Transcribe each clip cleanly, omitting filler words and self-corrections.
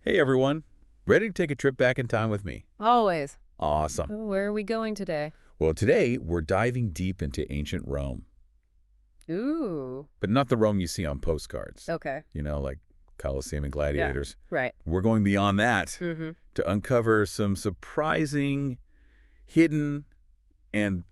Hey everyone, ready to take a trip back in time with me? Always. Awesome. Oh, where are we going today? Well, today we're diving deep into ancient Rome, Ooh. but not the Rome you see on postcards, Okay. like Colosseum and Yeah. Gladiators. Right. We're going beyond that Mm-hmm. to uncover some surprising, hidden, and,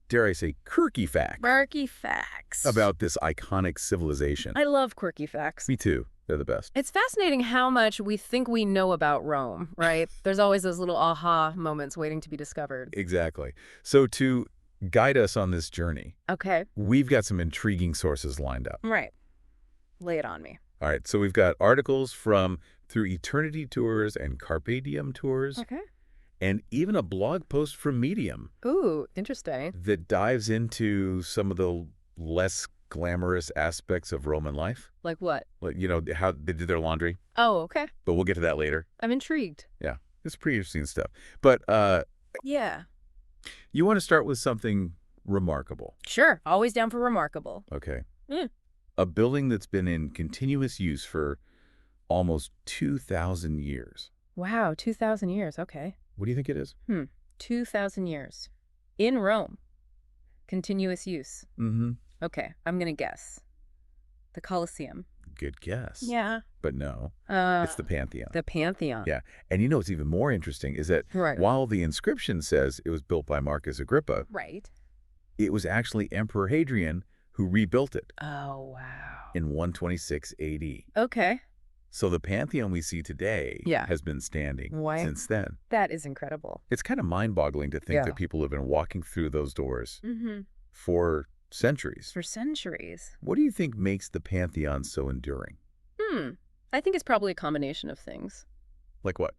dare I say, quirky facts Quirky facts. about this iconic civilization. I love quirky facts. Me too. They're the best. It's fascinating how much we think we know about Rome, right? There's always those little aha moments waiting to be discovered. Exactly. So to guide us on this journey, Okay. we've got some intriguing sources lined up. Right. Lay it on me. All right, so we've got articles from Through Eternity Tours and Carpe Diem Tours, Okay. and even a blog post from Medium Ooh, interesting. that dives into some of the less glamorous aspects of Roman life. Like what? Like, how they did their laundry, Oh, okay. but we'll get to that later. I'm intrigued. Yeah, it's pretty interesting stuff. But Yeah. you want to start with something remarkable, Sure. Always down for remarkable. okay? Mm. A building that's been in continuous use for almost 2,000 years. Wow, 2,000 years. Okay. What do you think it is? 2,000 years. In Rome. Continuous use. Mm-hmm. Okay, I'm gonna guess. The Colosseum. Good guess. Yeah. But no, it's the Pantheon. The Pantheon. Yeah. And what's even more interesting is that Right. while the inscription says it was built by Marcus Agrippa, Right. it was actually Emperor Hadrian who rebuilt it Oh, wow. in 126 AD. Okay. So the Pantheon we see today Yeah. has been standing Why? since then. That is incredible. It's kind of mind-boggling to think Yeah. that people have been walking through those doors Mm-hmm. for centuries. For centuries. What do you think makes the Pantheon so enduring? I think it's probably a combination of things. Like what?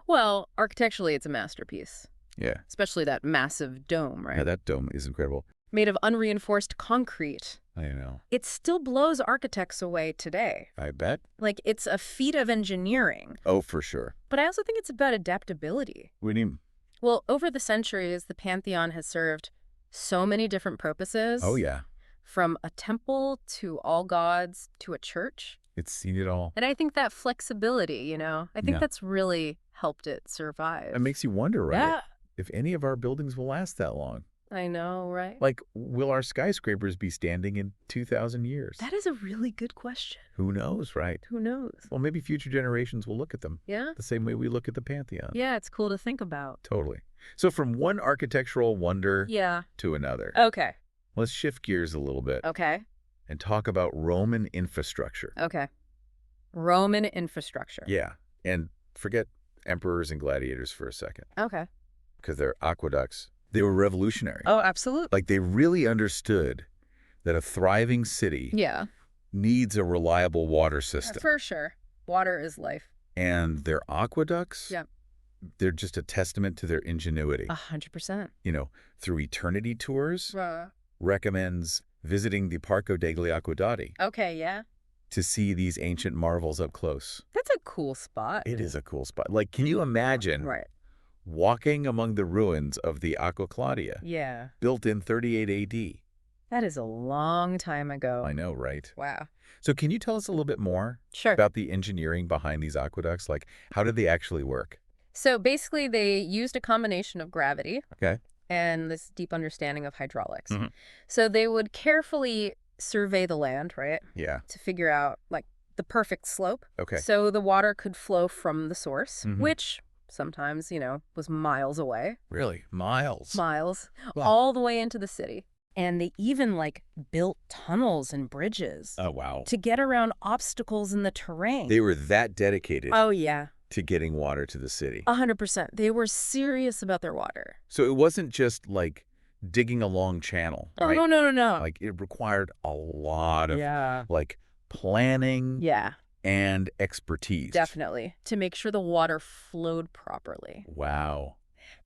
Well, architecturally, it's a masterpiece. Yeah. Especially that massive dome, right? Yeah, that dome is incredible. Made of unreinforced concrete. I know. It still blows architects away today. I bet. Like, it's a feat of engineering. Oh, for sure. But I also think it's about adaptability. What do you mean? Well, over the centuries, the Pantheon has served so many different purposes. Oh, yeah. From a temple to all gods to a church. It's seen it all. And I think that flexibility, I think Yeah. that's really helped it survive. It makes you wonder, right? Yeah. If any of our buildings will last that long. I know, right? Like, will our skyscrapers be standing in 2,000 years? That is a really good question. Who knows, right? Who knows? Well, maybe future generations will look at them Yeah? the same way we look at the Pantheon. Yeah, it's cool to think about. Totally. So from one architectural wonder Yeah. to another, Okay. let's shift gears a little bit Okay. and talk about Roman infrastructure. Okay. Roman infrastructure. Yeah. And forget emperors and gladiators for a second, Okay. because their aqueducts, they were revolutionary. Oh, absolutely. Like, they really understood that a thriving city Yeah. needs a reliable water system. For sure. Water is life. And their aqueducts, Yeah. they're just a testament to their ingenuity. 100%. Through Eternity Tours, recommends visiting the Parco degli Aquedotti Okay, yeah. to see these ancient marvels up close. That's a cool spot. It is a cool spot. Like, can you imagine Right. walking among the ruins of the Aqua Claudia, Yeah. built in 38 AD? That is a long time ago. I know, right? Wow. So can you tell us a little bit more Sure. about the engineering behind these aqueducts? Like, how did they actually work? So basically, they used a combination of gravity Okay. and this deep understanding of hydraulics. Mhm. So they would carefully survey the land, right, Yeah. to figure out, like, the perfect slope. Okay. So the water could flow from the source, Mhm. which sometimes, was miles away. Really? Miles? Miles. Wow. All the way into the city. And they even, built tunnels and bridges Oh, wow. to get around obstacles in the terrain. They were that dedicated Oh, yeah. to getting water to the city. 100%. They were serious about their water. So it wasn't just like digging a long channel, Oh, right? no. Like, it required a lot of Yeah. planning Yeah, and expertise. definitely. To make sure the water flowed properly. Wow.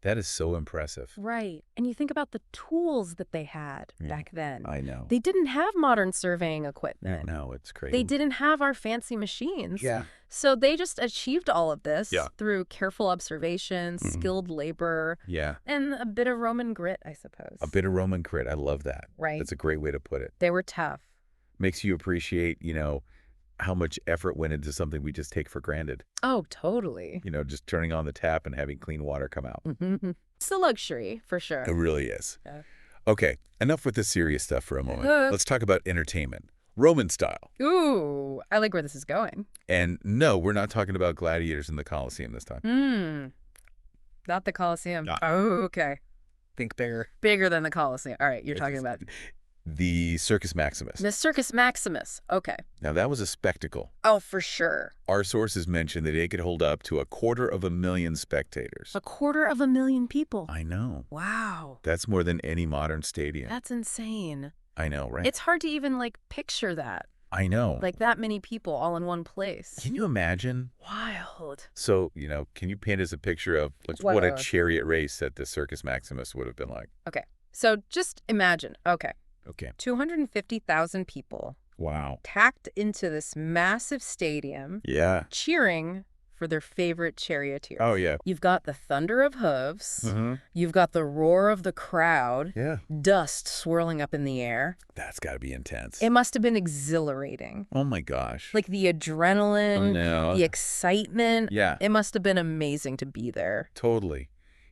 That is so impressive. Right. And you think about the tools that they had Yeah, back then. I know. They didn't have modern surveying equipment. No, it's crazy. They didn't have our fancy machines. Yeah. So they just achieved all of this Yeah. through careful observation, Mhm. skilled labor, Yeah. and a bit of Roman grit, I suppose. A bit of Roman grit. I love that. Right. That's a great way to put it. They were tough. Makes you appreciate, how much effort went into something we just take for granted. Oh, totally. Just turning on the tap and having clean water come out. It's a luxury, for sure. It really is. Yeah. Okay, enough with the serious stuff for a moment. Uh. Let's talk about entertainment. Roman style. Ooh, I like where this is going. And no, we're not talking about gladiators in the Colosseum this time. Not the Colosseum. Ah. Oh, okay. Think bigger. Bigger than the Colosseum. All right, you're talking about The Circus Maximus. the Circus Maximus. Okay. Now, that was a spectacle. Oh, for sure. Our sources mentioned that it could hold up to 250,000 spectators. 250,000 people. I know. Wow. That's more than any modern stadium. That's insane. I know, right? It's hard to even, picture that. I know. That many people all in one place. Can you imagine? Wild. So, can you paint us a picture of what a chariot race at the Circus Maximus would have been like? Okay. So just imagine. Okay. Okay. 250,000 people Wow. packed into this massive stadium, Yeah. cheering for their favorite charioteer. Oh, yeah. You've got the thunder of hooves. Mm-hmm. You've got the roar of the crowd. Yeah. Dust swirling up in the air. That's got to be intense. It must have been exhilarating. Oh, my gosh. The adrenaline, I know. the excitement. Yeah. It must have been amazing to be there. Totally.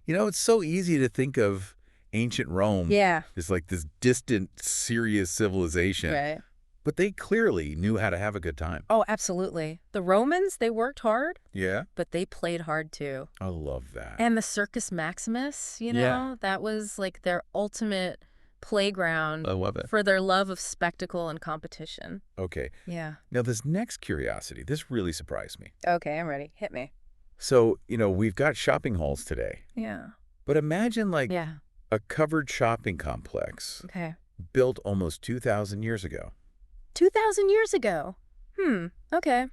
It's so easy to think of ancient Rome Yeah. as this distant, serious civilization. Right. But they clearly knew how to have a good time. Oh, absolutely. The Romans, they worked hard, Yeah. but they played hard too. I love that. And the Circus Maximus, Yeah. that was their ultimate playground I love it. for their love of spectacle and competition. Okay. Yeah. Now, this next curiosity, this really surprised me. Okay, I'm ready. Hit me. So, we've got shopping halls today. Yeah. But imagine, Yeah. a covered shopping complex Okay. built almost 2,000 years ago. 2,000 years ago. Okay.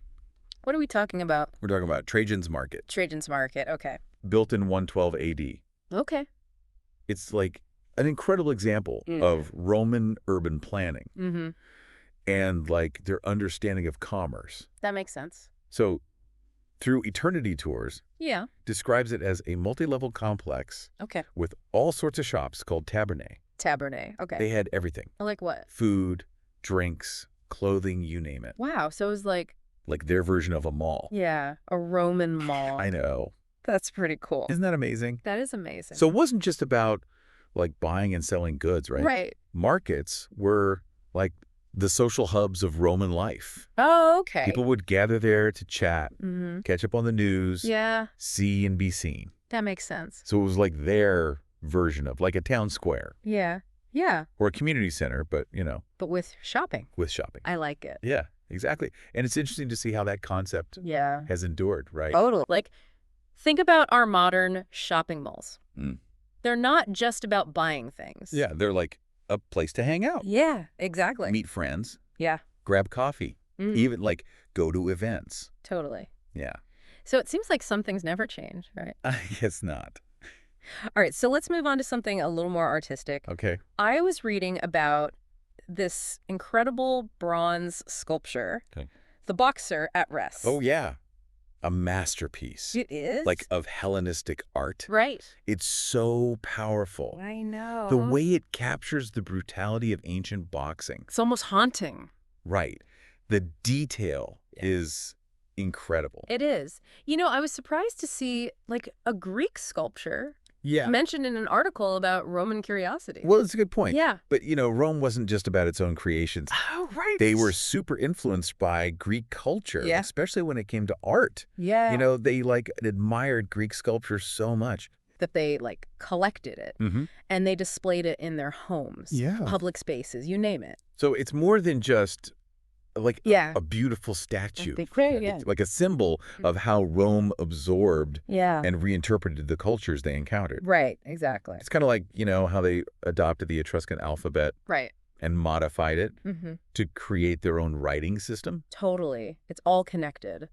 What are we talking about? We're talking about Trajan's Market, Trajan's Market. Okay. built in 112 AD. Okay. It's an incredible example of Roman urban planning Mm-hmm. and their understanding of commerce. That makes sense. So through Eternity Tours, Yeah. describes it as a multi-level complex Okay. with all sorts of shops called tabernae. Tabernae. Okay. They had everything. Like what? Food, drinks, clothing, you name it. Wow. So it was Like their version of a mall. yeah, a Roman mall. I know. That's pretty cool. Isn't that amazing? That is amazing. So it wasn't just about buying and selling goods, right? Right. Markets were the social hubs of Roman life. Oh, okay. People would gather there to chat, Mm-hmm. catch up on the news, Yeah, see and be seen. that makes sense. So it was their version of a town square Yeah. Yeah. or a community center, but, But with shopping. with shopping. I like it. Yeah, exactly. And it's interesting to see how that concept Yeah. has endured, right? Totally. Think about our modern shopping malls. Mm. They're not just about buying things. Yeah, they're a place to hang out, Yeah, exactly. meet friends, Yeah. grab coffee, Mm, even go to events. totally. Yeah, So it seems like some things never change, right? I guess not. All right, so let's move on to something a little more artistic. Okay. I was reading about this incredible bronze sculpture, Okay. the Boxer at Rest. Oh, yeah. A masterpiece. It is? Of Hellenistic art. Right. It's so powerful. I know. The way it captures the brutality of ancient boxing. It's almost haunting. Right. The detail Yeah. is incredible. It is. I was surprised to see, a Greek sculpture Yeah. mentioned in an article about Roman curiosity. Well, it's a good point. Yeah. But, Rome wasn't just about its own creations. Oh, right. They were super influenced by Greek culture, Yeah. especially when it came to art. Yeah. They admired Greek sculpture so much. That they, collected it. Mm-hmm. And they displayed it in their homes. Yeah. Public spaces, you name it. So it's more than just Yeah. a beautiful statue. Great, yeah. It's a symbol of how Rome absorbed Yeah. and reinterpreted the cultures they encountered. Right, exactly. It's kind of how they adopted the Etruscan alphabet Right. and modified it Mm-hmm. to create their own writing system. Totally. It's all connected.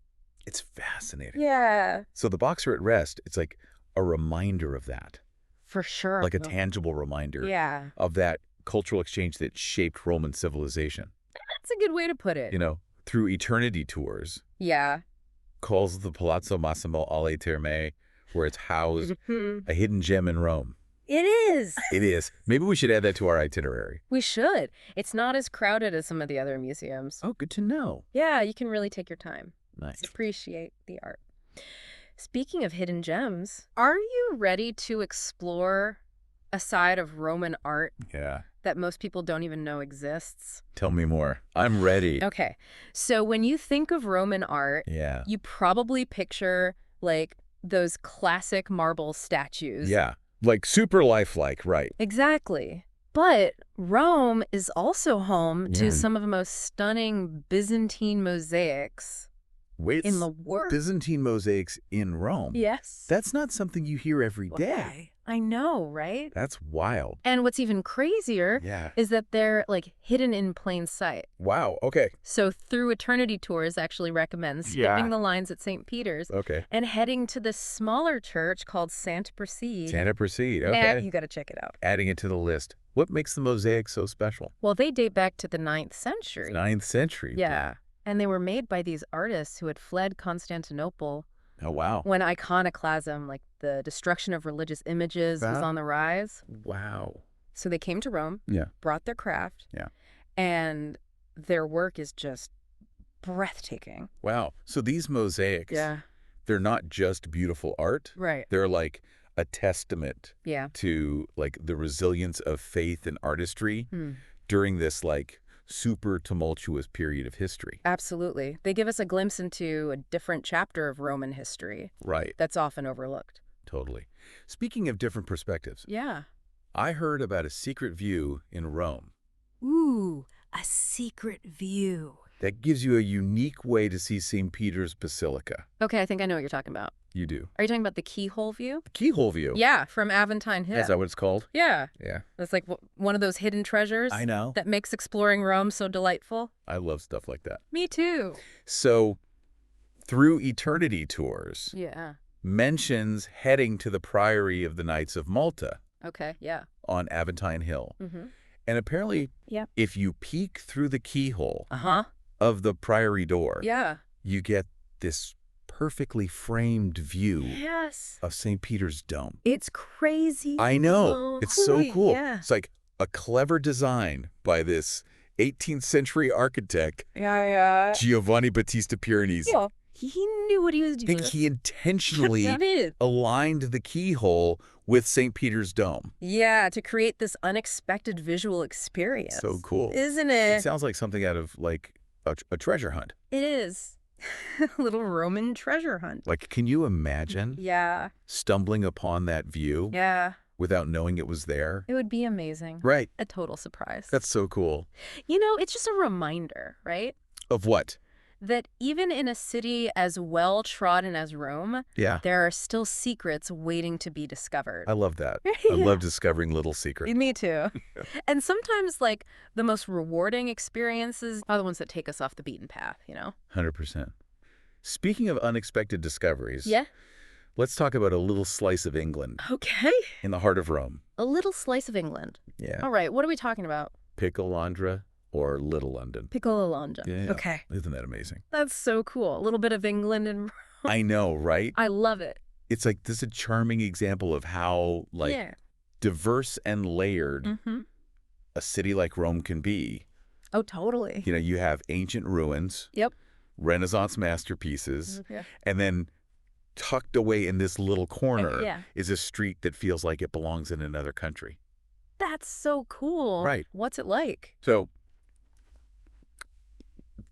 It's fascinating. Yeah. So the Boxer at Rest, it's a reminder of that, For sure. a tangible reminder Yeah. of that cultural exchange that shaped Roman civilization. That's a good way to put it. Through Eternity Tours, Yeah. calls the Palazzo Massimo alle Terme, where it's housed Mhm. a hidden gem in Rome. It is. It is. Maybe we should add that to our itinerary. We should. It's not as crowded as some of the other museums. Oh, good to know. Yeah, you can really take your time. Nice. Appreciate the art. Speaking of hidden gems, are you ready to explore a side of Roman art Yeah. that most people don't even know exists? Tell me more. I'm ready. Okay. So when you think of Roman art, Yeah. you probably picture like those classic marble statues. Yeah. Like super lifelike, right? Exactly. But Rome is also home Yeah. to some of the most stunning Byzantine mosaics Wait, in the world. Byzantine mosaics in Rome. Yes. That's not something you hear every day. I know, right? That's wild. And what's even crazier Yeah. is that they're like hidden in plain sight. Wow. Okay. So Through Eternity Tours actually recommends skipping the lines at St. Peter's Okay. and heading to this smaller church called Santa Prassede. Santa Prassede. Yeah, Okay. you got to check it out. Adding it to the list. What makes the mosaics so special? Well, they date back to the 9th century. 9th century. Yeah. And they were made by these artists who had fled Constantinople Oh, wow. when iconoclasm, like the destruction of religious images, was on the rise. Wow. So they came to Rome, Yeah. brought their craft, Yeah. and their work is just breathtaking. Wow. So these mosaics, they're not just beautiful art. Right. They're like a testament Yeah. to like the resilience of faith and artistry during this like super tumultuous period of history. Absolutely. They give us a glimpse into a different chapter of Roman history Right. that's often overlooked. Totally. Speaking of different perspectives, Yeah. I heard about a secret view in Rome Ooh, a secret view. that gives you a unique way to see St. Peter's Basilica. Okay, I think I know what you're talking about. You do. Are you talking about the keyhole view? The keyhole view. Yeah, from Aventine Hill. Is that what it's called? Yeah. Yeah. That's like one of those hidden treasures I know. that makes exploring Rome so delightful. I love stuff like that. Me too. So, Through Eternity Tours Yeah. mentions heading to the Priory of the Knights of Malta Okay, yeah. on Aventine Hill. Mm-hmm. And apparently, Yep. if you peek through the keyhole Uh-huh. of the Priory door, Yeah. you get this perfectly framed view Yes. of St. Peter's Dome. It's crazy. I know. It's so cool. Yeah. It's like a clever design by this 18th century architect, Yeah. Giovanni Battista Piranesi. Yeah. He knew what he was I doing. think he intentionally did. aligned the keyhole with St. Peter's Dome. Yeah, to create this unexpected visual experience. So cool. Isn't It it? sounds like something out of like a treasure hunt. It is. A little Roman treasure hunt. Like, can you imagine Yeah. stumbling upon that view Yeah. without knowing it was there? It would be amazing. Right. A total surprise. That's so cool. You know, it's just a reminder, right? Of what? That even in a city as well trodden as Rome, Yeah. there are still secrets waiting to be discovered. I love that. I Yeah. love discovering little secrets. Me too. And sometimes, like, the most rewarding experiences are the ones that take us off the beaten path, you know? 100%. Speaking of unexpected discoveries, Yeah. let's talk about a little slice of England Okay. in the heart of Rome. A little slice of England. Yeah. All right, what are we talking about? Picklelandra or Little London. Piccololanda. Yeah. Okay. Isn't that amazing? That's so cool. A little bit of England and I know, right? I love it. It's like this is a charming example of how like yeah. diverse and layered Mm-hmm. a city like Rome can be. Oh, totally. You know, you have ancient ruins, Yep. Renaissance masterpieces, Yeah. and then tucked away in this little corner Yeah. is a street that feels like it belongs in another country. That's so cool. Right. What's it like? So,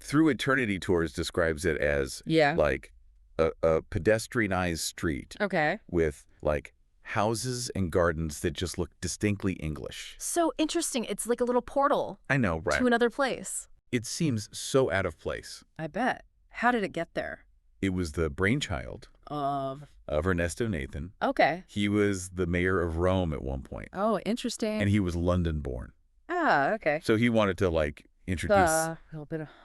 Through Eternity Tours describes it as Yeah. like a pedestrianized street Okay. with like houses and gardens that just look distinctly English. So interesting. It's like a little portal I know, right? to another place. It seems so out of place. I bet. How did it get there? It was the brainchild Of. of Ernesto Nathan. Okay. He was the mayor of Rome at one point, Oh, interesting. and he was London born. Okay. So he wanted to like introduce A little bit of home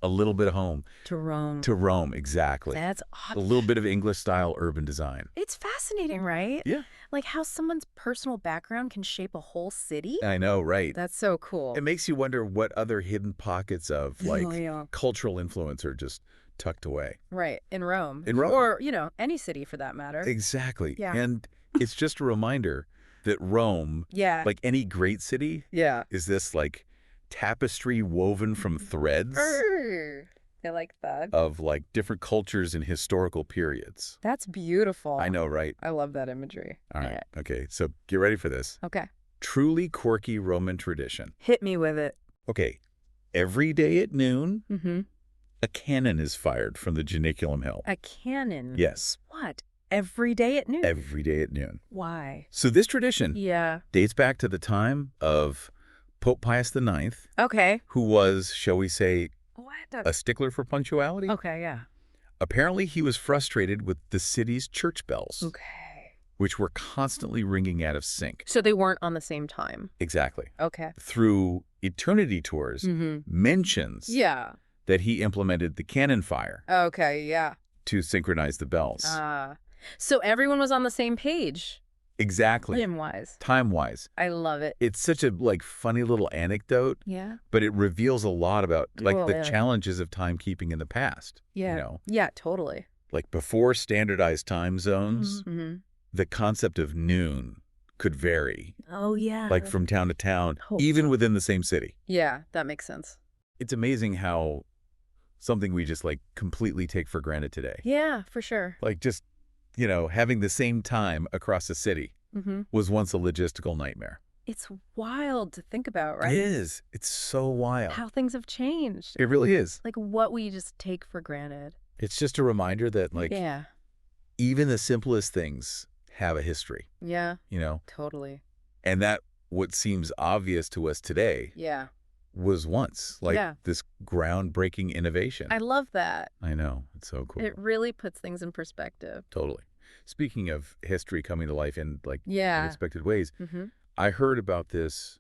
a little bit of home to Rome. to Rome, exactly. That's A awesome. little bit of English style urban design. It's fascinating, right? Yeah. Like how someone's personal background can shape a whole city. I know, right? That's so cool. It makes you wonder what other hidden pockets of like Oh, yeah. cultural influence are just tucked away. Right. In Rome. In Rome. Or, any city for that matter. Exactly. Yeah. And it's just a reminder that Rome, Yeah. like any great city, Yeah. is this like tapestry woven from threads I like that. of like different cultures and historical periods. That's beautiful. I know, right? I love that imagery. All right. Okay, so get ready for this. Okay. Truly quirky Roman tradition. Hit me with it. Okay, every day at noon, Mm-hmm. a cannon is fired from the Janiculum Hill. A cannon? Yes. What? Every day at noon? Every day at noon. Why? So this tradition Yeah. dates back to the time of Pope Pius IX, Okay. who was, shall we say, What? a stickler for punctuality. Okay, yeah. Apparently, he was frustrated with the city's church bells, Okay. which were constantly ringing out of sync. So they weren't on the same time. Exactly. Okay. Through Eternity Tours, Mm-hmm. mentions Yeah. that he implemented the cannon fire Okay, yeah. to synchronize the bells. So everyone was on the same page, Exactly. time-wise. Time-wise. I love it. It's such a like funny little anecdote, Yeah. but it reveals a lot about like Well, the yeah. challenges of timekeeping in the past. Yeah. You know, Yeah, totally. like before standardized time zones, Mm-hmm. the concept of noon could vary, Oh, yeah. like from town to town, Oh. even within the same city. Yeah, that makes sense. It's amazing how something we just like completely take for granted today. Yeah, for sure. Like just, you know, having the same time across a city Mm-hmm. was once a logistical nightmare. It's wild to think about, right? It is. It's so wild. How things have changed. It really is. Like what we just take for granted. It's just a reminder that like Yeah. even the simplest things have a history, Yeah, you know, totally. and that what seems obvious to us today Yeah. was once like Yeah. this groundbreaking innovation. I love that. I know. It's so cool. It really puts things in perspective. Totally. Speaking of history coming to life in like Yeah. unexpected ways, Mm-hmm. I heard about this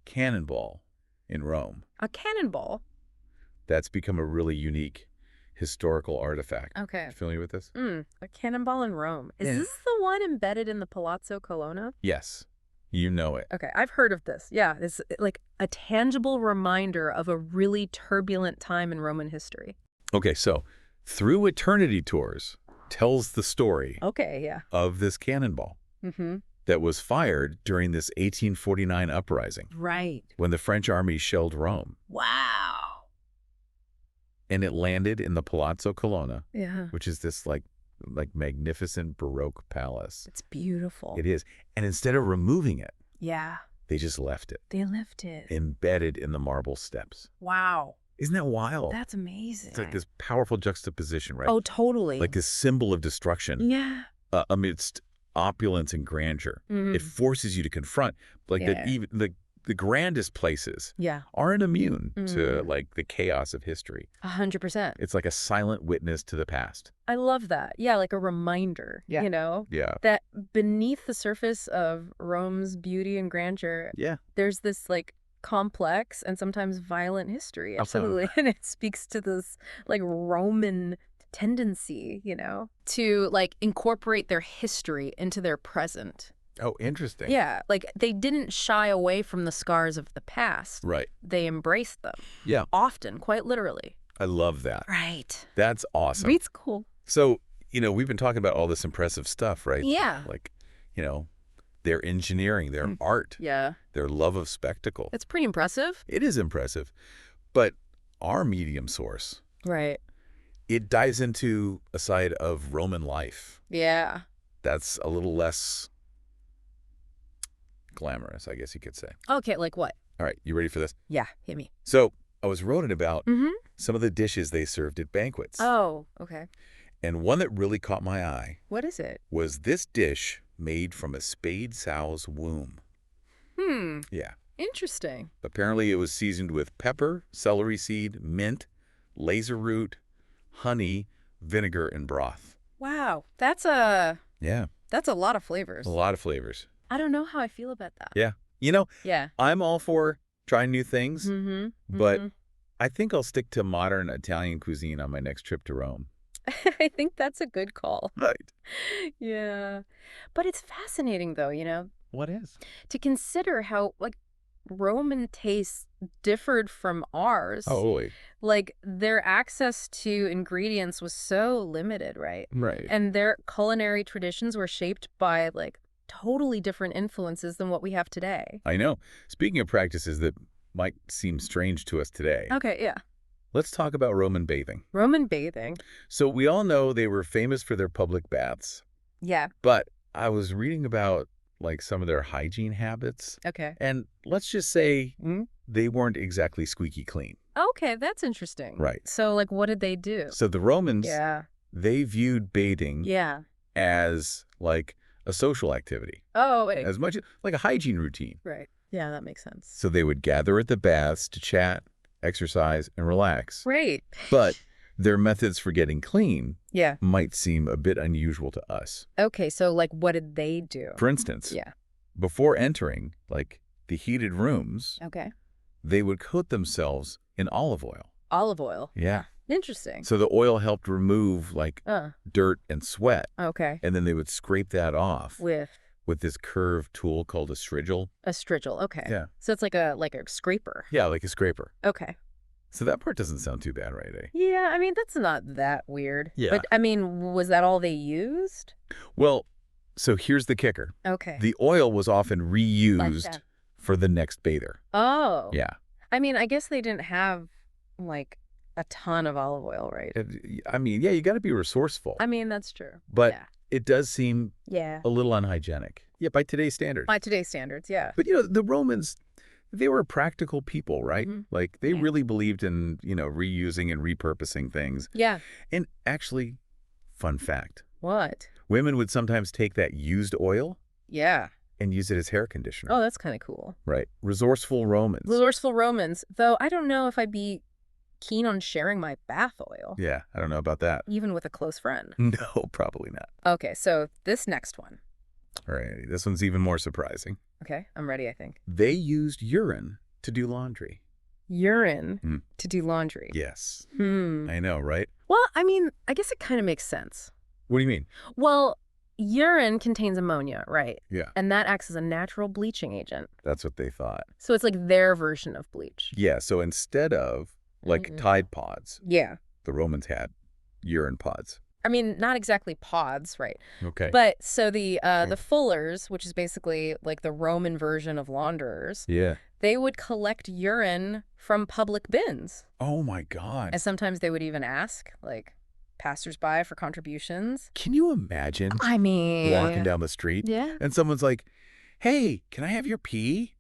cannonball in Rome A cannonball. that's become a really unique historical artifact. Okay. You familiar with this? A cannonball in Rome. Is Yeah. this the one embedded in the Palazzo Colonna? Yes. You know it. Okay, I've heard of this. Yeah, it's like a tangible reminder of a really turbulent time in Roman history. Okay, so Through Eternity Tours tells the story Okay, yeah. of this cannonball Mm-hmm. that was fired during this 1849 uprising Right. when the French army shelled Rome. Wow. And it landed in the Palazzo Colonna, Yeah. which is this like magnificent Baroque palace. It's beautiful. It is. And instead of removing it, Yeah. they just left it, They left it. embedded in the marble steps. Wow. Isn't that wild? That's amazing. It's like this powerful juxtaposition, right? Oh, totally. Like this symbol of destruction Yeah. amidst opulence and grandeur. Mhm. It forces you to confront like Yeah. that even the grandest places Yeah. aren't immune to Mm. like the chaos of history. 100%. It's like a silent witness to the past. I love that. Yeah, like a reminder, Yeah. you know, Yeah. that beneath the surface of Rome's beauty and grandeur, Yeah. there's this like complex and sometimes violent history. Absolutely. Absolutely. And it speaks to this like Roman tendency, you know, to like incorporate their history into their present. Oh, interesting. Yeah, like they didn't shy away from the scars of the past. Right. They embraced them. Yeah. Often, quite literally. I love that. Right. That's awesome. It's cool. So, you know, we've been talking about all this impressive stuff, right? Yeah. Like, you know, their engineering, their art, Yeah. their love of spectacle. It's pretty impressive. It is impressive. But our medium source, Right. it dives into a side of Roman life Yeah. that's a little less glamorous, I guess you could say. Okay, like what? All right, you ready for this? Yeah, hit me. So I was writing about Mm-hmm. some of the dishes they served at banquets. Oh, okay. And one that really caught my eye What is it? was this dish made from a spade sow's womb. Yeah. Interesting. Apparently it was seasoned with pepper, celery seed, mint, laser root, honey, vinegar, and broth. Wow. That's a lot of flavors. A lot of flavors. I don't know how I feel about that. Yeah. You know, Yeah. I'm all for trying new things, Mm-hmm. but I think I'll stick to modern Italian cuisine on my next trip to Rome. I think that's a good call. Right. Yeah. But it's fascinating though, you know, What is? to consider how like Roman tastes differed from ours. Oh, wait. Like their access to ingredients was so limited, right? Right. And their culinary traditions were shaped by like totally different influences than what we have today. I know. Speaking of practices that might seem strange to us today, Okay, yeah. let's talk about Roman bathing. Roman bathing. So we all know they were famous for their public baths, Yeah. but I was reading about like some of their hygiene habits, Okay. and let's just say Mm? they weren't exactly squeaky clean. Okay, that's interesting. Right. So, like, what did they do? So the Romans, Yeah. they viewed bathing Yeah. as like a social activity, Oh, wait. as much like a hygiene routine. Right. Yeah, that makes sense. So they would gather at the baths to chat, exercise, and relax. Great. But their methods for getting clean Yeah. might seem a bit unusual to us. Okay, so, like, what did they do? For instance, Yeah. before entering like the heated rooms, Okay. they would coat themselves in olive oil. Olive oil. Yeah. Interesting. So the oil helped remove like dirt and sweat, Okay. and then they would scrape that off With this curved tool called a strigil. a strigil. Okay. Yeah. So it's like a scraper. Yeah, like a scraper. Okay. So that part doesn't sound too bad, right, eh? Yeah, I mean, that's not that weird. Yeah. But, I mean, was that all they used? Well, so here's the kicker. Okay. The oil was often reused that. for the next bather. Oh. Yeah. I mean, I guess they didn't have, like, a ton of olive oil, right? I mean, yeah, you got to be resourceful. I mean, that's true. But yeah. it does seem Yeah. a little unhygienic. Yeah, by today's standards. By today's standards, yeah. But, the Romans, they were practical people, right? Mhm. Like, they Yeah. really believed in, reusing and repurposing things. Yeah. And actually, fun fact, What? women would sometimes take that used oil Yeah. and use it as hair conditioner. Oh, that's kind of cool. Right. Resourceful Romans. Resourceful Romans, though I don't know if I'd be keen on sharing my bath oil, Yeah, I don't know about that. even with a close friend. No, probably not. Okay, so this next one. All right, this one's even more surprising. Okay, I'm ready, I think. They used urine to do laundry. Urine to do laundry. Yes. Hmm. I know, right? Well, I mean, I guess it kind of makes sense. What do you mean? Well, urine contains ammonia, right? Yeah, And that acts as a natural bleaching agent. that's what they thought. So it's like their version of bleach. Yeah, so instead of like Mhm. Tide Pods, Yeah. the Romans had urine pods. I mean, not exactly pods, right? Okay. But so the fullers, which is basically like the Roman version of launderers, Yeah. they would collect urine from public bins. Oh my God. And sometimes they would even ask, like, passersby for contributions. Can you imagine I mean, walking down the street yeah, and someone's like, "Hey, can I have your pee?"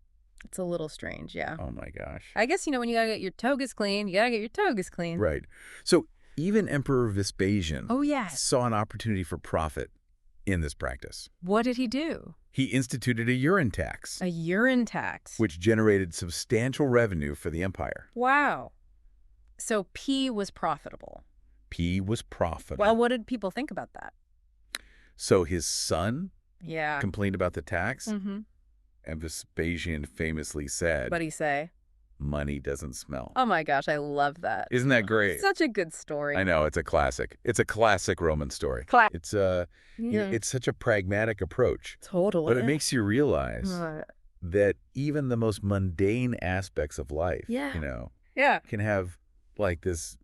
it's a little strange, yeah. Oh my gosh. I guess, when you gotta get your togas clean, you gotta get your togas clean. Right. So even Emperor Vespasian Oh, yes. saw an opportunity for profit in this practice. What did he do? He instituted a urine tax, A urine tax. which generated substantial revenue for the empire. Wow. So pee was profitable. Pee was profitable. Well, what did people think about that? So his son Yeah. complained about the tax, Mm-hmm. and Vespasian famously said, What'd he say? "Money doesn't smell." Oh my gosh, I love that. Isn't that great? Such a good story. I know, it's a classic. It's a classic Roman story. It's it's such a pragmatic approach, Totally. but it makes you realize that even the most mundane aspects of life, Yeah. Yeah. can have like this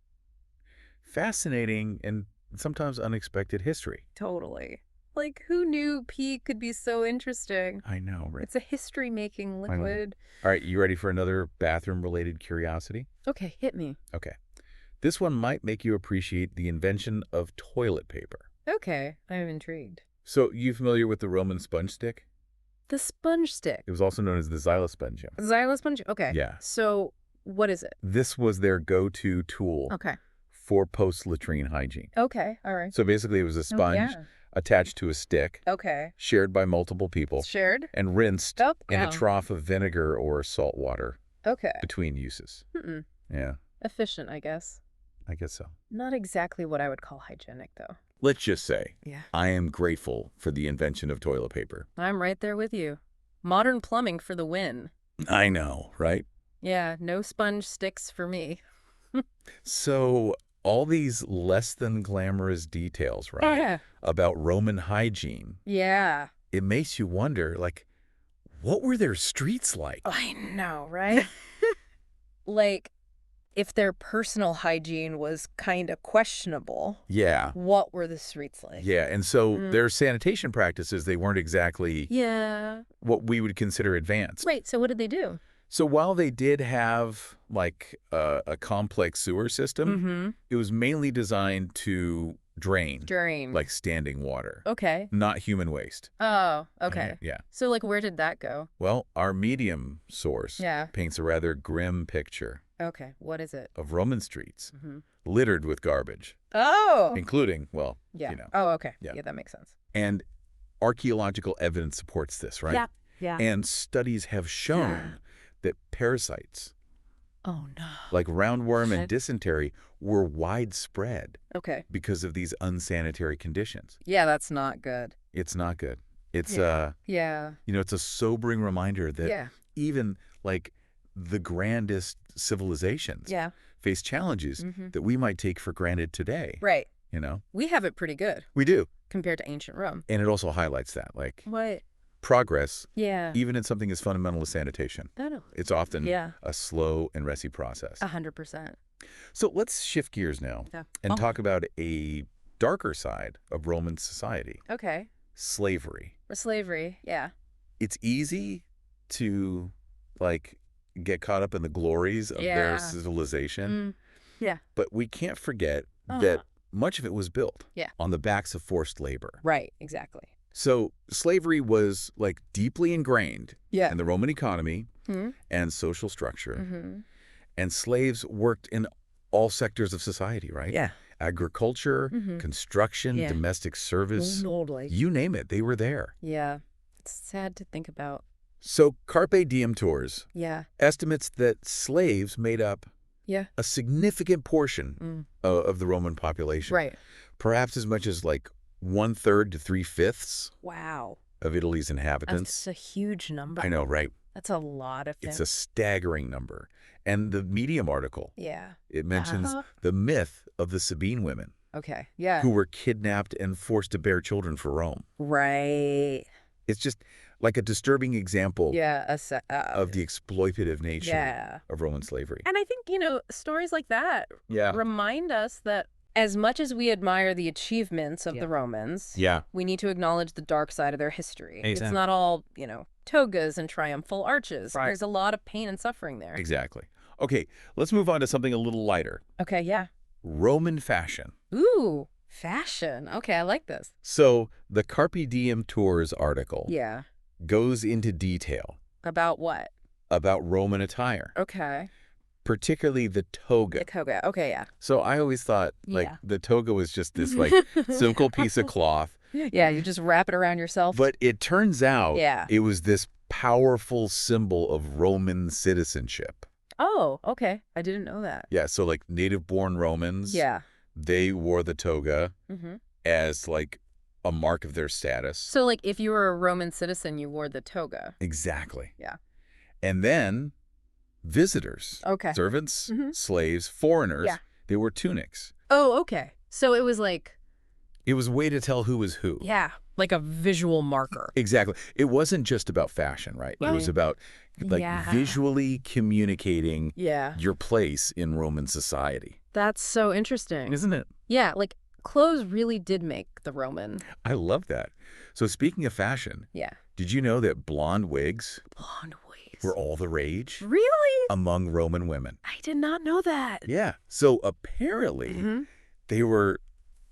fascinating and sometimes unexpected history. Totally. Like, who knew pee could be so interesting? I know, right? It's a history-making I know. liquid. All right, you ready for another bathroom-related curiosity? Okay, hit me. Okay. This one might make you appreciate the invention of toilet paper. Okay, I'm intrigued. So, you familiar with the Roman sponge stick? The sponge stick. It was also known as the xylosponge. Xylo sponge? Okay. Yeah. So, what is it? This was their go-to tool Okay. for post-latrine hygiene. Okay, all right. So basically it was a sponge attached to a stick, Okay. shared by multiple people, Shared? and rinsed Oh, in wow. a trough of vinegar or salt water Okay. between uses. Mm-mm. Yeah, Efficient, I guess. I guess so. Not exactly what I would call hygienic, though. Let's just say Yeah. I am grateful for the invention of toilet paper. I'm right there with you. Modern plumbing for the win. I know, right? Yeah, no sponge sticks for me. So all these less than glamorous details, right, yeah. about Roman hygiene, Yeah. it makes you wonder, like, what were their streets like? I know, right? Like, if their personal hygiene was kind of questionable, Yeah. what were the streets like? Yeah, and so their sanitation practices, they weren't exactly Yeah. what we would consider advanced. Right, so what did they do? So while they did have, like, a complex sewer system, it was mainly designed to drain, like standing water, Okay. not human waste. Oh, okay. Yeah. So, like, where did that go? Well, our medium source Yeah. paints a rather grim picture Okay, what is it? of Roman streets littered with garbage, Oh! including, well, Yeah. you know. Oh, okay. Yeah. Yeah, that makes sense. And archaeological evidence supports this, right? Yeah. Yeah. And studies have shown that parasites, Oh, no. like roundworm and dysentery, were widespread Okay. because of these unsanitary conditions. Yeah, that's not good. It's not good. It's, Yeah. you know, it's a sobering reminder that Yeah. even, like, the grandest civilizations Yeah. face challenges that we might take for granted today, Right. you know? We have it pretty good We do. compared to ancient Rome. And it also highlights that, like, What? progress, Yeah. even in something as fundamental as sanitation, That, it's often yeah. a slow and messy process. 100%. So let's shift gears now Yeah. and talk about a darker side of Roman society, Okay. slavery. For slavery, yeah. It's easy to, like, get caught up in the glories of their Yeah. civilization, Yeah. but we can't forget that much of it was built Yeah. on the backs of forced labor. Right, exactly. So slavery was, like, deeply ingrained Yeah. in the Roman economy and social structure. And slaves worked in all sectors of society, right? Yeah. Agriculture, construction, Yeah. domestic service, Totally. you name it, they were there. Yeah. It's sad to think about. So Carpe Diem Tours Yeah. estimates that slaves made up Yeah. a significant portion of the Roman population. Right. Perhaps as much as, like, 1/3 to 3/5 Wow. of Italy's inhabitants. That's a huge number. I know, right? That's a lot of It's a staggering number. And the Medium article, Yeah. it mentions the myth of the Sabine women Okay. Yeah. who were kidnapped and forced to bear children for Rome. Right. It's just like a disturbing example Yeah. of the exploitative nature Yeah. of Roman slavery. And I think, stories like that Yeah. remind us that as much as we admire the achievements of the Romans, Yeah. we need to acknowledge the dark side of their history. Exactly. It's not all, togas and triumphal arches. Right. There's a lot of pain and suffering there. Exactly. Okay, let's move on to something a little lighter. Okay, yeah. Roman fashion. Ooh, fashion. Okay, I like this. So the Carpe Diem Tours article Yeah. goes into detail About what? about Roman attire, Okay. particularly the toga. The toga. Okay, yeah. So I always thought, like, Yeah. the toga was just this, like, simple piece of cloth. Yeah, you just wrap it around yourself. But it turns out Yeah. it was this powerful symbol of Roman citizenship. Oh, okay. I didn't know that. Yeah, so, like, native-born Romans, Yeah. they wore the toga Mm-hmm. as, like, a mark of their status. So, like, if you were a Roman citizen, you wore the toga. Exactly. Yeah. And then visitors, Okay. servants, slaves, foreigners, Yeah. they wore tunics. Oh, okay. So it was like, It was a way to tell who was who. yeah, like a visual marker. Exactly. It wasn't just about fashion, right? It was about, like, Yeah. visually communicating Yeah. your place in Roman society. That's so interesting. Isn't it? Yeah, like clothes really did make the Roman. I love that. So speaking of fashion, Yeah. did you know that blonde wigs Blonde wigs. were all the rage Really? among Roman women? I did not know that. Yeah. So apparently they were,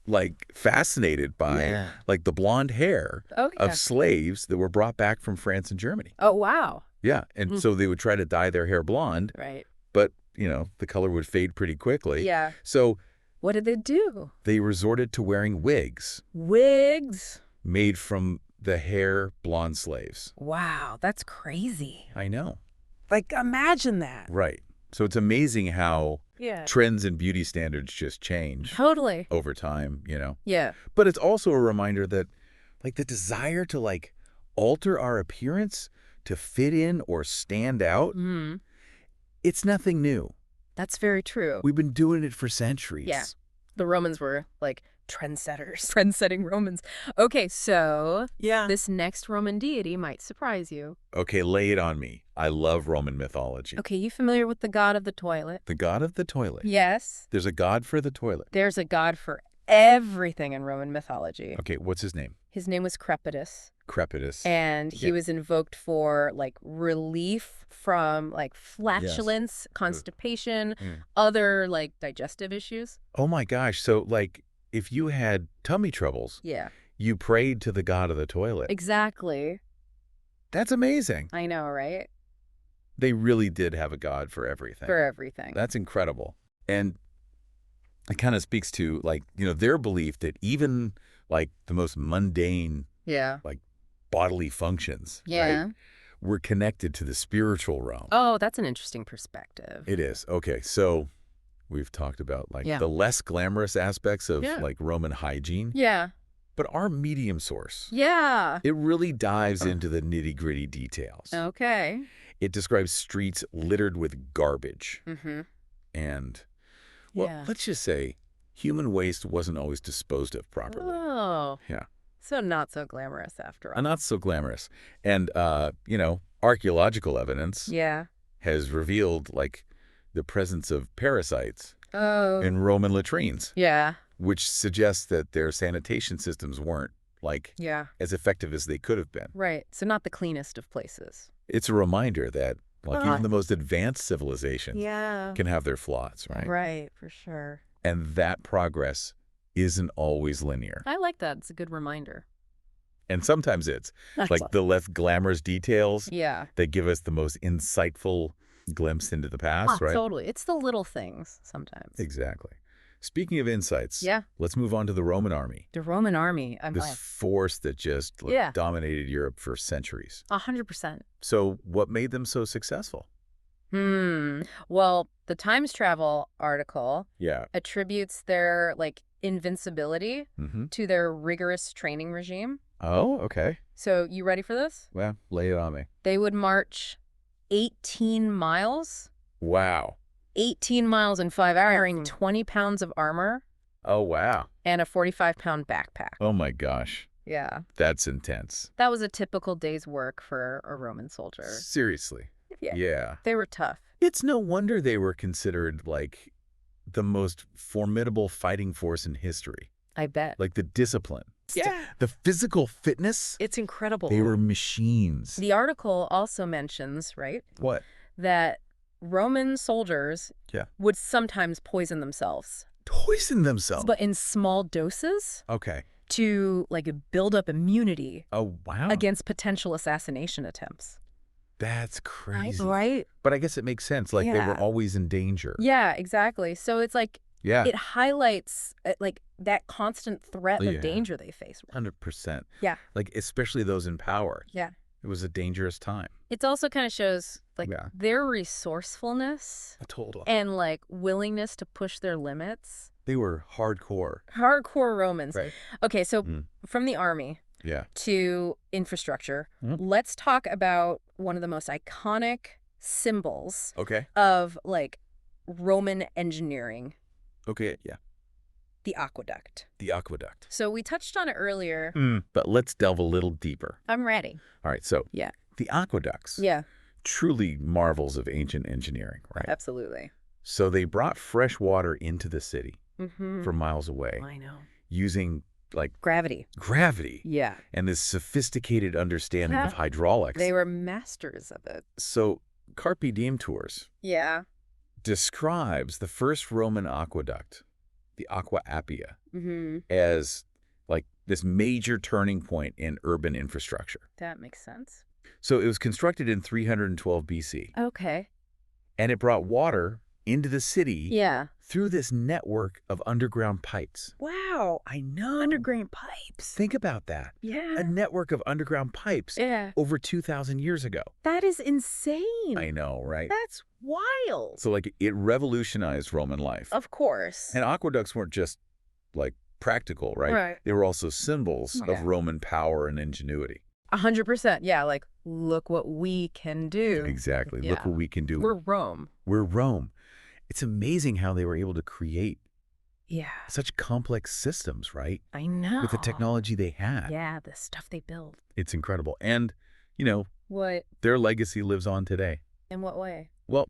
like, fascinated by, like, the blonde hair Okay. of slaves that were brought back from France and Germany. Oh, wow. Yeah. And so they would try to dye their hair blonde, Right. but, the color would fade pretty quickly. Yeah. So What did they do? they resorted to wearing wigs Wigs. made from the hair blonde slaves. Wow, that's crazy. I know. Like, imagine that. Right. So it's amazing how Yeah. trends and beauty standards just change Totally. over time, Yeah. But it's also a reminder that, like, the desire to, like, alter our appearance to fit in or stand out, it's nothing new. That's very true. We've been doing it for centuries. Yeah. The Romans were, like, trendsetters. Trendsetting Romans. Okay, so this next Roman deity might surprise you. Okay, lay it on me. I love Roman mythology. Okay, you familiar with the god of the toilet? The god of the toilet? Yes. There's a god for the toilet? There's a god for everything in Roman mythology. Okay, what's his name? His name was Crepitus. Crepitus. And he was invoked for, like, relief from, like, flatulence, constipation, other, like, digestive issues. Oh my gosh. So, like, if you had tummy troubles, you prayed to the god of the toilet. Exactly. That's amazing. I know, right? They really did have a god for everything. For everything. That's incredible. And it kind of speaks to, like, you know, their belief that even, like, the most mundane, like, bodily functions, right, were connected to the spiritual realm. Oh, that's an interesting perspective. It is. Okay, so we've talked about, like, the less glamorous aspects of, like, Roman hygiene. Yeah. But our medium source, it really dives into the nitty-gritty details. Okay. It describes streets littered with garbage. And, well, let's just say human waste wasn't always disposed of properly. Oh. Yeah. So not so glamorous after all. Not so glamorous. And, you know, archaeological evidence has revealed, like, the presence of parasites in Roman latrines. Yeah. Which suggests that their sanitation systems weren't, like, as effective as they could have been. Right. So not the cleanest of places. It's a reminder that, like, even the most advanced civilizations can have their flaws, right? Right, for sure. And that progress isn't always linear. I like that. It's a good reminder. And sometimes it's like the less glamorous details that give us the most insightful glimpse into the past, right? Totally. It's the little things sometimes. Exactly. Speaking of insights, let's move on to the Roman army. The Roman army. This force that just dominated Europe for centuries. 100%. So what made them so successful? Well, the Times Travel article Yeah. attributes their like invincibility to their rigorous training regime. Oh, okay. So you ready for this? Well, lay it on me. They would march 18 miles. Wow. 18 miles in 5 hours, carrying 20 pounds of armor. Oh, wow. And a 45-pound backpack. Oh, my gosh. Yeah. That's intense. That was a typical day's work for a Roman soldier. Seriously. Yeah. Yeah. They were tough. It's no wonder they were considered, like, the most formidable fighting force in history. I bet. Like, the discipline. Yeah. The physical fitness. It's incredible. They were machines. The article also mentions, right? What? That Roman soldiers would sometimes poison themselves. Poison themselves? But in small doses. Okay. To, like, build up immunity. Oh, wow. Against potential assassination attempts. That's crazy. Right? But I guess it makes sense. Like, they were always in danger. Yeah, exactly. So it's like, it highlights, like, that constant threat of danger they face. 100%. Yeah. Like, especially those in power. Yeah. It was a dangerous time. It also kind of shows, like, their resourcefulness. Totally. And, like, willingness to push their limits. They were hardcore. Hardcore Romans. Right. Okay, so from the army to infrastructure, let's talk about one of the most iconic symbols of, like, Roman engineering. Okay, yeah. The aqueduct. The aqueduct. So we touched on it earlier. But let's delve a little deeper. I'm ready. All right, so the aqueducts. Yeah. Truly marvels of ancient engineering, right? Absolutely. So they brought fresh water into the city from miles away. I know. Using, like... Gravity. Yeah. And this sophisticated understanding of hydraulics. They were masters of it. So Carpe Diem Tours describes the first Roman aqueduct, the Aqua Appia, as, like, this major turning point in urban infrastructure. That makes sense. So it was constructed in 312 BC. Okay. And it brought water into the city through this network of underground pipes. Wow. I know. Underground pipes. Think about that. Yeah. A network of underground pipes over 2,000 years ago. That is insane. I know, right? That's wild. So, like, it revolutionized Roman life. Of course. And aqueducts weren't just, like, practical, right? Right. They were also symbols of Roman power and ingenuity. 100%. Yeah, like, look what we can do. Exactly. Look what we can do. We're Rome. We're Rome. It's amazing how they were able to create Yeah. Such complex systems, right? I know. With the technology they had. Yeah, the stuff they build. It's incredible. And, what? Their legacy lives on today. In what way? Well,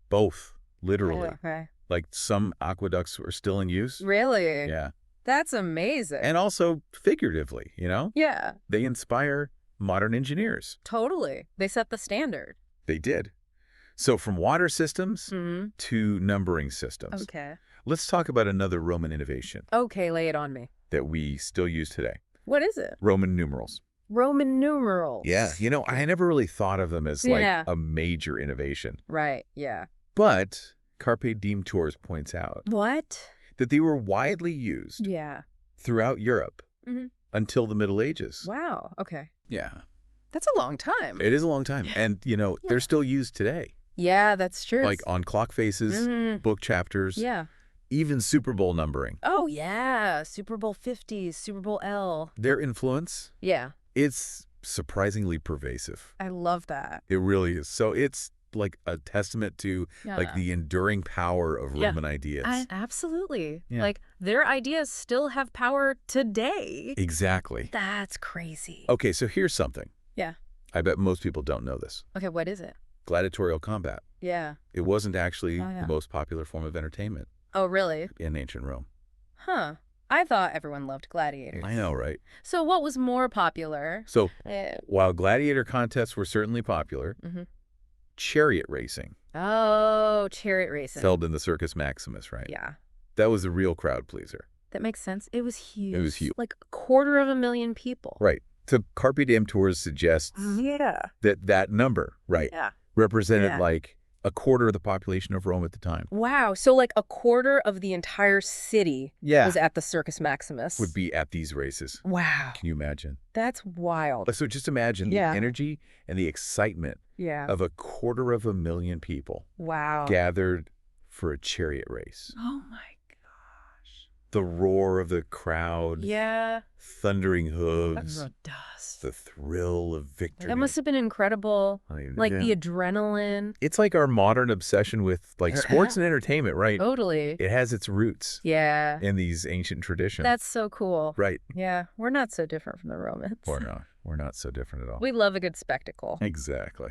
both, literally. Oh, okay. Like some aqueducts are still in use. Really? Yeah. That's amazing. And also figuratively, Yeah. They inspire modern engineers. Totally. They set the standard. They did. So from water systems to numbering systems. Okay. Let's talk about another Roman innovation. Okay, lay it on me. That we still use today. What is it? Roman numerals. Roman numerals. Yeah. I never really thought of them as like a major innovation. Right. Yeah. But Carpe Diem Tours points out. What? That they were widely used. Yeah. Throughout Europe. Until the Middle Ages. Wow. Okay. Yeah. That's a long time. It is a long time. And, they're still used today. Yeah, that's true. Like on clock faces, book chapters. Yeah. Even Super Bowl numbering. Oh, yeah. Super Bowl 50s, Super Bowl L. Their influence. Yeah. It's surprisingly pervasive. I love that. It really is. So it's like a testament to like the enduring power of Roman ideas. Absolutely. Yeah. Like their ideas still have power today. Exactly. That's crazy. Okay, so here's something. Yeah. I bet most people don't know this. Okay, what is it? Gladiatorial combat. Yeah. It wasn't actually the most popular form of entertainment. Oh, really? In ancient Rome. Huh. I thought everyone loved gladiators. I know, right? So what was more popular? So while gladiator contests were certainly popular, chariot racing. Oh, chariot racing. Held in the Circus Maximus, right? Yeah. That was a real crowd pleaser. That makes sense. It was huge. It was huge. Like 250,000 people. Right. So Carpe Diem Tours suggests that number, right, represented like a quarter of the population of Rome at the time. Wow. So like a quarter of the entire city was at the Circus Maximus. Would be at these races. Wow. Can you imagine? That's wild. So just imagine the energy and the excitement of a 250,000 people gathered for a chariot race. Oh my gosh. The roar of the crowd. Yeah. Thundering hooves. The dust. The thrill of victory. That must have been incredible. Like the adrenaline. It's like our modern obsession with like sports and entertainment, right? Totally. It has its roots. Yeah. In these ancient traditions. That's so cool. Right. Yeah. We're not so different from the Romans. We're not so different at all. We love a good spectacle. Exactly.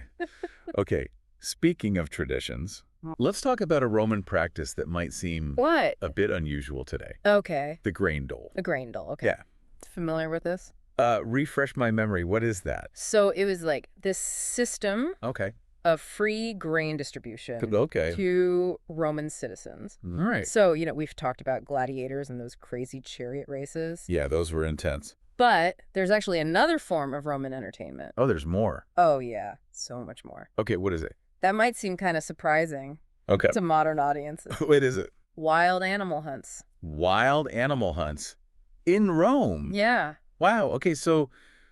Okay. Speaking of traditions, let's talk about a Roman practice that might seem a bit unusual today. Okay. The grain dole. The grain dole. Okay. Yeah. Familiar with this? Refresh my memory. What is that? So it was like this system of free grain distribution to Roman citizens. All right. So, we've talked about gladiators and those crazy chariot races. Yeah, those were intense. But there's actually another form of Roman entertainment. Oh, there's more. Oh, yeah. So much more. Okay, what is it? That might seem kind of surprising to modern audiences. What is it? Wild animal hunts. Wild animal hunts in Rome? Yeah. Wow. Okay, so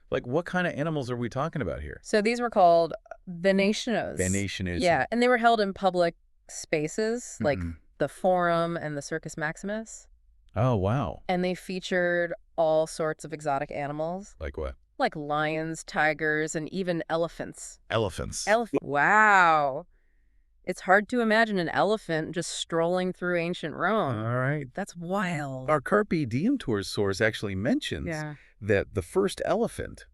like what kind of animals are we talking about here? So these were called venationos. Venationos. Yeah, and they were held in public spaces like the Forum and the Circus Maximus. Oh, wow. And they featured all sorts of exotic animals. Like what? Like lions, tigers, and even elephants. Elephants. Wow. It's hard to imagine an elephant just strolling through ancient Rome. All right. That's wild. Our Carpe Diem Tours source actually mentions that the first elephant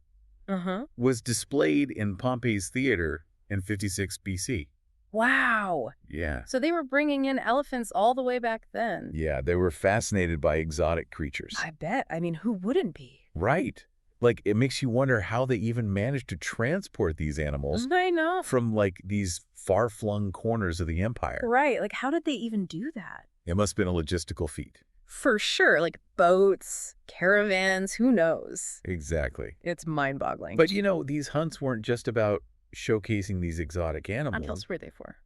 was displayed in Pompey's theater in 56 BC. Wow. Yeah. So they were bringing in elephants all the way back then. Yeah, they were fascinated by exotic creatures. I bet. I mean, who wouldn't be? Right. Like, it makes you wonder how they even managed to transport these animals from, like, these far-flung corners of the empire. Right. Like, how did they even do that? It must have been a logistical feat. For sure. Like, boats, caravans, who knows? Exactly. It's mind-boggling. But, these hunts weren't just about showcasing these exotic animals. What else were they for?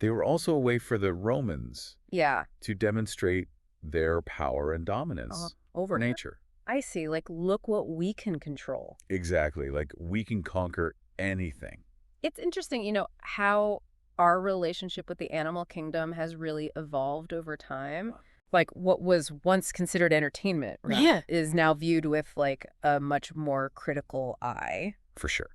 They were also a way for the Romans to demonstrate their power and dominance over nature. I see. Like, look what we can control. Exactly. Like, we can conquer anything. It's interesting, how our relationship with the animal kingdom has really evolved over time. Like, what was once considered entertainment is now viewed with, like, a much more critical eye. For sure.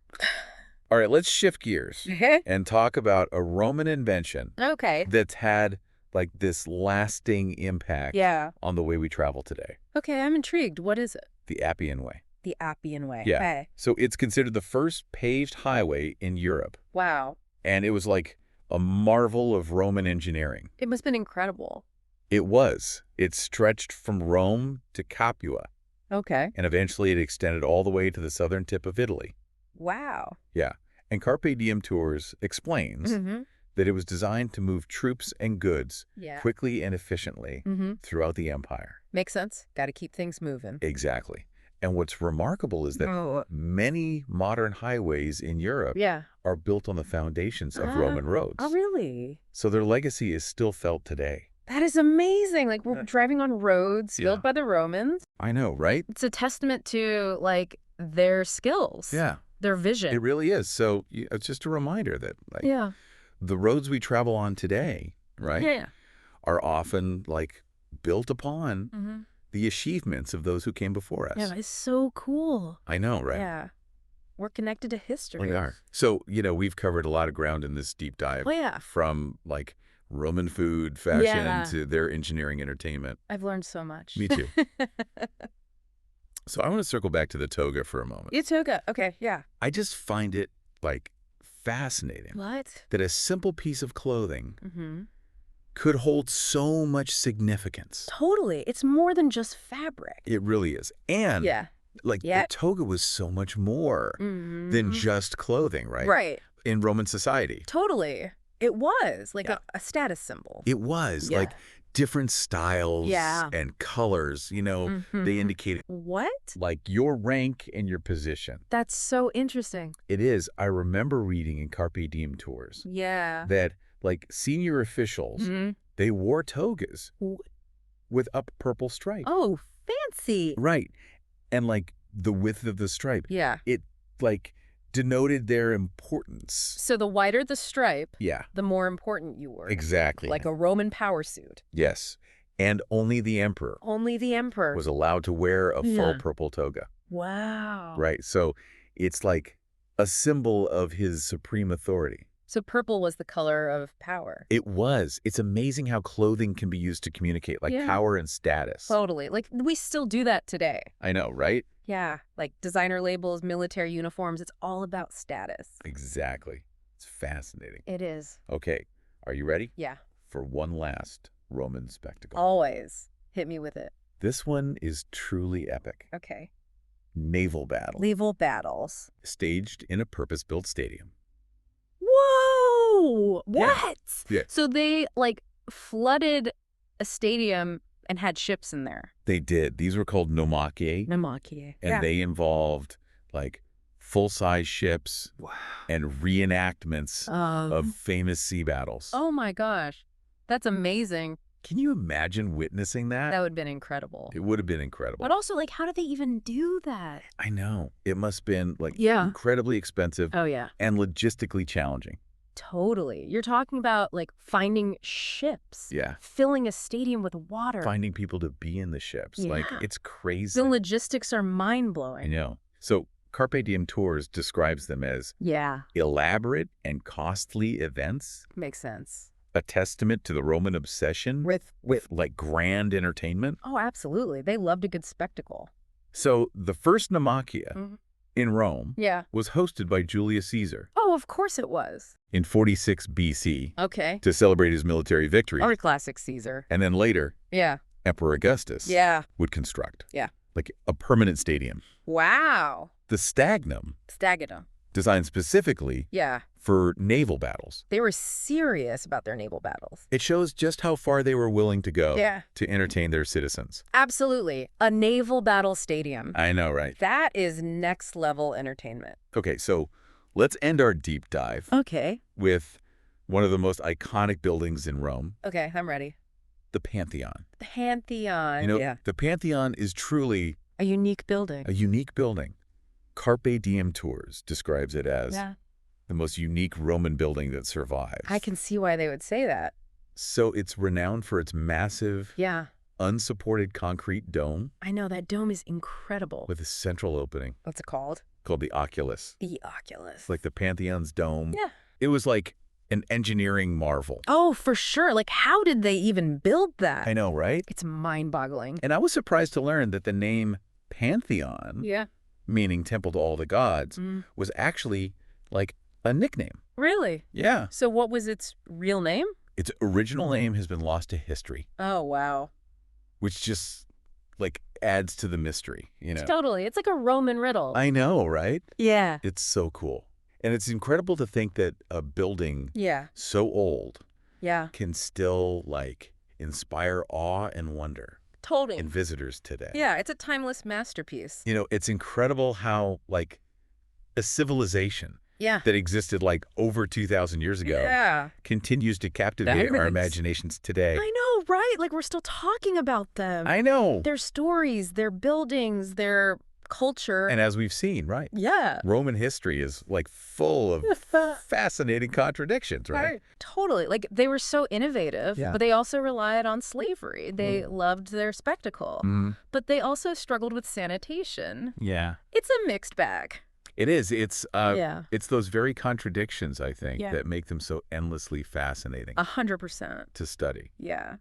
All right, let's shift gears and talk about a Roman invention that's had like this lasting impact on the way we travel today. Okay, I'm intrigued. What is it? The Appian Way. The Appian Way. Yeah. Okay. So it's considered the first paved highway in Europe. Wow. And it was like a marvel of Roman engineering. It must have been incredible. It was. It stretched from Rome to Capua. Okay. And eventually it extended all the way to the southern tip of Italy. Wow. Yeah. And Carpe Diem Tours explains that it was designed to move troops and goods quickly and efficiently throughout the empire. Makes sense. Got to keep things moving. Exactly. And what's remarkable is that many modern highways in Europe are built on the foundations of Roman roads. Oh, really? So their legacy is still felt today. That is amazing. Like, we're driving on roads built by the Romans. I know, right? It's a testament to, like, their skills. Yeah. Their vision. It really is. So it's just a reminder that, like, the roads we travel on today, right, are often, like, built upon the achievements of those who came before us. Yeah, it's so cool. I know, right? Yeah. We're connected to history. We are. So, we've covered a lot of ground in this deep dive. Oh, yeah. From, like, Roman food, fashion, to their engineering entertainment. I've learned so much. Me too. So I want to circle back to the toga for a moment. The toga. Okay, yeah. I just find it, like, fascinating. What? That a simple piece of clothing could hold so much significance. Totally. It's more than just fabric. It really is. And, the toga was so much more than just clothing, right? Right. In Roman society. Totally. It was like a status symbol. It was like different styles and colors, they indicated what? Like your rank and your position. That's so interesting. It is. I remember reading in Carpe Diem Tours that like senior officials, they wore togas with a purple stripe. Oh, fancy. Right. And like the width of the stripe. Yeah. It like denoted their importance. So the wider the stripe, the more important you were. Exactly. Like a Roman power suit. Yes. And only the emperor. Only the emperor. Was allowed to wear a full purple toga. Wow. Right. So it's like a symbol of his supreme authority. So purple was the color of power. It was. It's amazing how clothing can be used to communicate like power and status. Totally. Like we still do that today. I know, right? Yeah, like designer labels, military uniforms, it's all about status. Exactly. It's fascinating. It is. Okay, are you ready? Yeah. For one last Roman spectacle. Always. Hit me with it. This one is truly epic. Okay. Naval battle. Naval battles. Staged in a purpose-built stadium. Whoa! What? Yeah. So they, like, flooded a stadium and had ships in there. They did. These were called Nomachiae. Nomachiae. And they involved, like, full-size ships and reenactments of famous sea battles. Oh, my gosh. That's amazing. Can you imagine witnessing that? That would have been incredible. It would have been incredible. But also, like, how did they even do that? I know. It must have been, like, incredibly expensive. Oh, yeah. And logistically challenging. Totally. You're talking about, like, finding ships. Yeah. Filling a stadium with water. Finding people to be in the ships. Yeah. Like, it's crazy. The logistics are mind-blowing. I know. So, Carpe Diem Tours describes them as elaborate and costly events. Makes sense. A testament to the Roman obsession with like grand entertainment. Oh, absolutely. They loved a good spectacle. So the first Naumachia in Rome was hosted by Julius Caesar. Oh, of course it was. In 46 BC. Okay. To celebrate his military victory. Or classic Caesar. And then later, Emperor Augustus would construct like a permanent stadium. Wow. The Stagnum. Stagnum. Designed specifically for naval battles. They were serious about their naval battles. It shows just how far they were willing to go to entertain their citizens. Absolutely. A naval battle stadium. I know, right? That is next level entertainment. Okay, so let's end our deep dive with one of the most iconic buildings in Rome. Okay, I'm ready. The Pantheon. The Pantheon. You know, the Pantheon is truly a unique building. A unique building. Carpe Diem Tours describes it as the most unique Roman building that survives. I can see why they would say that. So it's renowned for its massive, unsupported concrete dome. I know, that dome is incredible. With a central opening. What's it called? Called the Oculus. The Oculus. Like the Pantheon's dome. Yeah. It was like an engineering marvel. Oh, for sure. Like, how did they even build that? I know, right? It's mind-boggling. And I was surprised to learn that the name Pantheon, meaning temple to all the gods, was actually like a nickname. Really? Yeah. So what was its real name? Its original name has been lost to history. Oh, wow. Which just, like, adds to the mystery, you know? Totally. It's like a Roman riddle. I know, right? Yeah. It's so cool. And it's incredible to think that a building so old can still, like, inspire awe and wonder. Totally. In visitors today. Yeah, it's a timeless masterpiece. You know, it's incredible how, like, a civilization that existed, like, over 2,000 years ago continues to captivate our imaginations today. I know, right? Like, we're still talking about them. I know. Their stories, their buildings, their culture. And as we've seen, right? Yeah. Roman history is, like, full of fascinating contradictions, right? Totally. Like, they were so innovative, but they also relied on slavery. They loved their spectacle. But they also struggled with sanitation. Yeah. It's a mixed bag. It is. It's those very contradictions, I think, that make them so endlessly fascinating. 100%. To study. Yeah.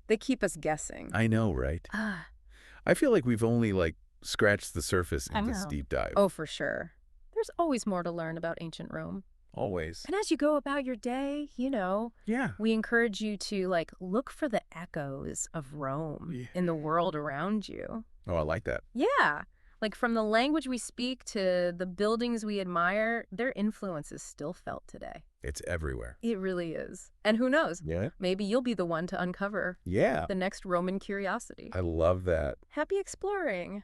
They keep us guessing. I know, right? I feel like we've only, like, scratched the surface in this deep dive. Oh, for sure. There's always more to learn about ancient Rome. Always. And as you go about your day, you know, we encourage you to, like, look for the echoes of Rome in the world around you. Oh, I like that. Yeah. Like, from the language we speak to the buildings we admire, their influence is still felt today. It's everywhere. It really is. And who knows? Yeah. Maybe you'll be the one to uncover the next Roman curiosity. I love that. Happy exploring.